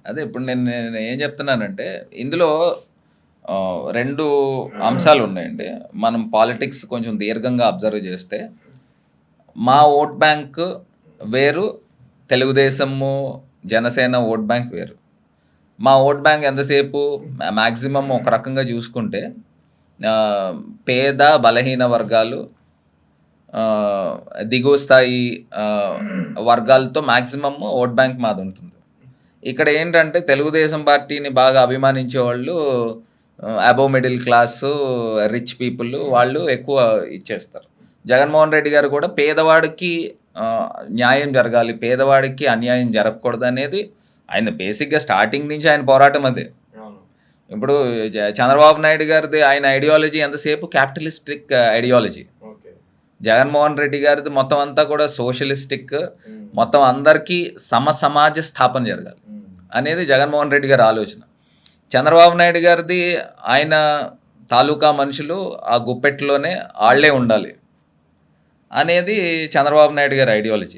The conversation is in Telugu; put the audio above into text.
అదే ఇప్పుడు నేను నేను ఏం చెప్తున్నానంటే, ఇందులో 2 అంశాలున్నాయండి. మనం పాలిటిక్స్ కొంచెం దీర్ఘంగా అబ్జర్వ్ చేస్తే, మా ఓట్ బ్యాంక్ వేరు, తెలుగుదేశము, జనసేన ఓట్ బ్యాంక్ వేరు. మా ఓట్ బ్యాంక్ ఎంతసేపు మాక్సిమం ఒక రకంగా చూసుకుంటే ఆహ్, పేద, బలహీన వర్గాలు, దిగువ స్థాయి వర్గాలతో మాక్సిమమ్ ఓట్ బ్యాంక్ మాదుంటుంది. ఇక్కడ ఏంటంటే తెలుగుదేశం పార్టీని బాగా అభిమానించేవాళ్ళు above middle class, rich people వాళ్ళు ఎక్కువ ఇచ్చేస్తారు. జగన్మోహన్ రెడ్డి గారు కూడా పేదవాడికి ఆహ్, న్యాయం జరగాలి, పేదవాడికి అన్యాయం జరగకూడదనేది ఆయన బేసిక్‌గా స్టార్టింగ్ నుంచి ఆయన పోరాటం అదే. అవును. ఇప్పుడు చంద్రబాబు నాయుడు గారిది ఆయన ఐడియాలజీ ఎంతసేపు capitalistic ideology. Okay. Jaganmohan Reddy గారిది మొత్తం అంతా కూడా సోషలిస్టిక్, హ్మ్. మొత్తం అందరికీ సమాజ స్థాపన జరగాలి హ్మ్. అనేది జగన్మోహన్ రెడ్డి గారి ఆలోచన. చంద్రబాబు నాయుడు గారిది ఆయన తాలూకా మనుషులు ఆ గుప్పెట్లోనే ఆళ్ళే ఉండాలి అనేది చంద్రబాబు నాయుడు గారి ఐడియాలజీ.